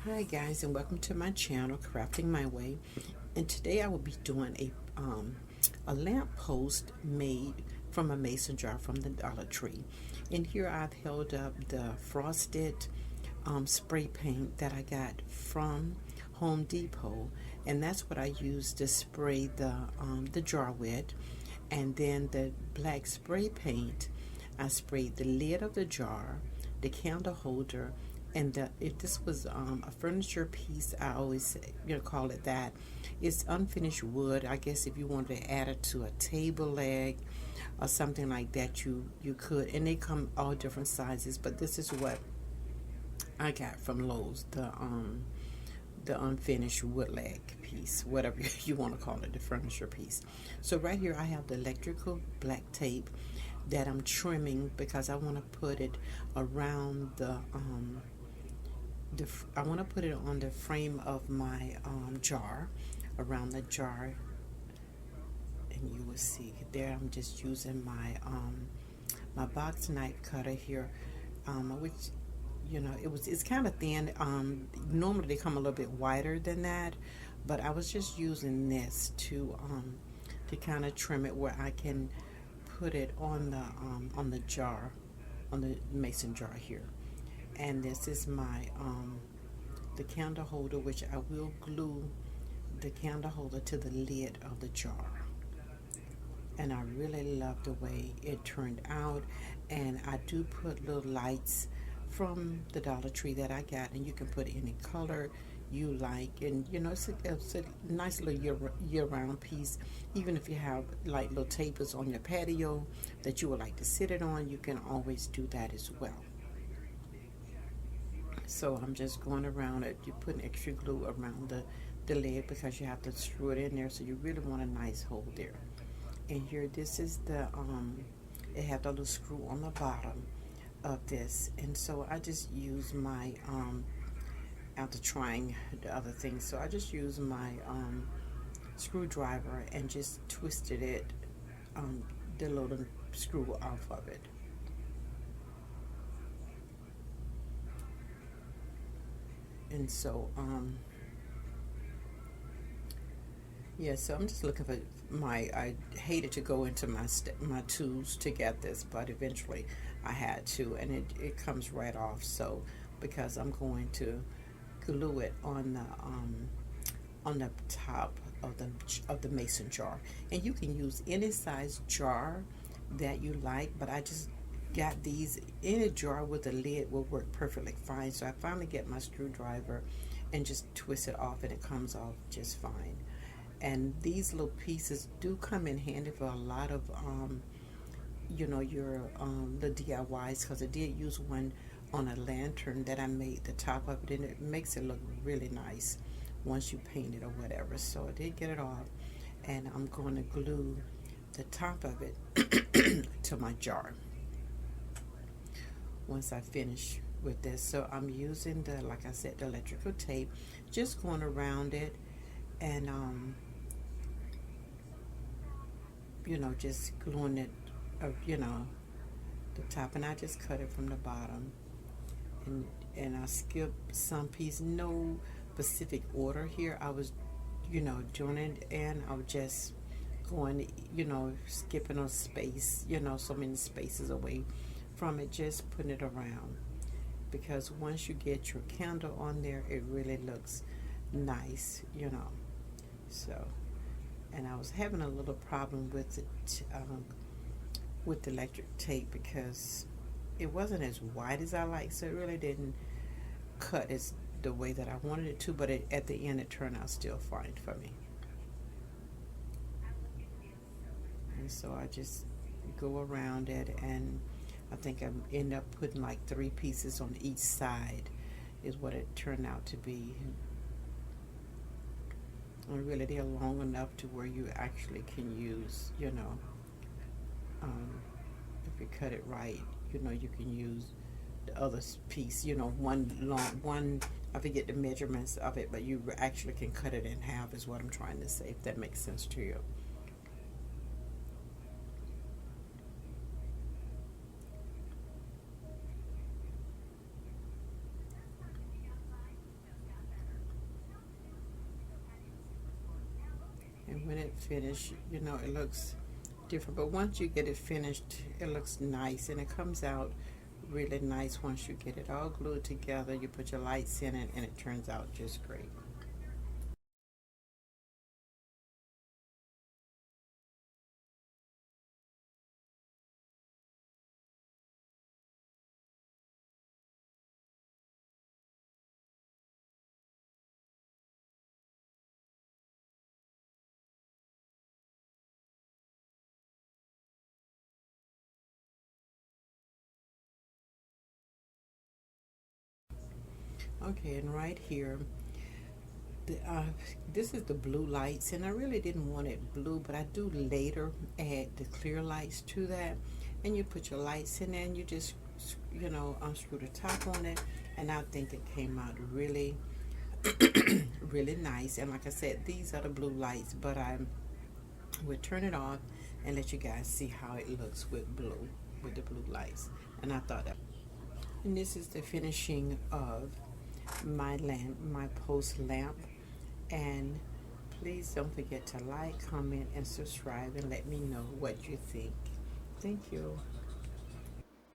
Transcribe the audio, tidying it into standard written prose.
Hi guys, and welcome to my channel, Crafting My Way. And today I will be doing a lamp post made from a mason jar from the Dollar Tree. And here I've held up the frosted spray paint that I got from Home Depot, and that's what I used to spray the jar with. And then the black spray paint, I sprayed the lid of the jar, the candle holder, and if this was a furniture piece, I always say, call it that. It's unfinished wood. I guess if you wanted to add it to a table leg or something like that, you could. And they come all different sizes, but this is what I got from Lowe's, the unfinished wood leg piece, whatever you want to call it, the furniture piece. So right here I have the electrical black tape that I'm trimming because I want to put it around I want to put it on the frame of my jar, around the jar, and you will see there. I'm just using my box knife cutter here, which it's kind of thin. Normally they come a little bit wider than that, but I was just using this to kind of trim it where I can put it on the jar, on the mason jar here. And this is my the candle holder, which I will glue the candle holder to the lid of the jar. And I really love the way it turned out. And I do put little lights from the Dollar Tree that I got, and you can put any color you like. And it's a nice little year-round piece. Even if you have like little tables on your patio that you would like to sit it on, you can always do that as well. So I'm just going around it. You put extra glue around the lid because you have to screw it in there. So you really want a nice hole there. And here, this is it have the little screw on the bottom of this. And so I just use my, after trying the other things, so I just use my screwdriver and just twisted it, the little screw off of it. And so, yeah, so I'm just looking for I hated to go into my tools to get this, but eventually I had to, and it comes right off. So, because I'm going to glue it on the top of the mason jar, and you can use any size jar that you like, but I just got these in a jar with a lid will work perfectly fine. So I finally get my screwdriver and just twist it off, and it comes off just fine. And these little pieces do come in handy for a lot of your the DIYs, because I did use one on a lantern that I made the top of it, and it makes it look really nice once you paint it or whatever. So I did get it off, and I'm going to glue the top of it to my jar once I finish with this. So I'm using like I said, the electrical tape, just going around it, and just gluing it, the top, and I just cut it from the bottom, and I skipped some piece, no specific order here. I was, doing it, and I was just going, skipping a space, so many spaces away from it, just putting it around, because once you get your candle on there, it really looks nice. So, and I was having a little problem with it, with the electric tape, because it wasn't as wide as I like, so it really didn't cut as the way that I wanted it to, but at the end it turned out still fine for me. And so I just go around it, and I think I end up putting like 3 pieces on each side is what it turned out to be. And really, they're long enough to where you actually can use, if you cut it right, you can use the other piece, one, I forget the measurements of it, but you actually can cut it in half, is what I'm trying to say, if that makes sense to you. when it finished, you know, it looks different. But once you get it finished, it looks nice, and it comes out really nice once you get it all glued together. You put your lights in it, and it turns out just great. Okay, and right here, the, this is the blue lights, and I really didn't want it blue, but I do later add the clear lights to that. And you put your lights in there, and you just, you know, unscrew the top on it, and I think it came out really, really nice. And like I said, these are the blue lights, but I would turn it off and let you guys see how it looks with blue, with the blue lights. And I thought that. And this is the finishing of my lamp, my post lamp. And please don't forget to like, comment, and subscribe, and let me know what you think. Thank you.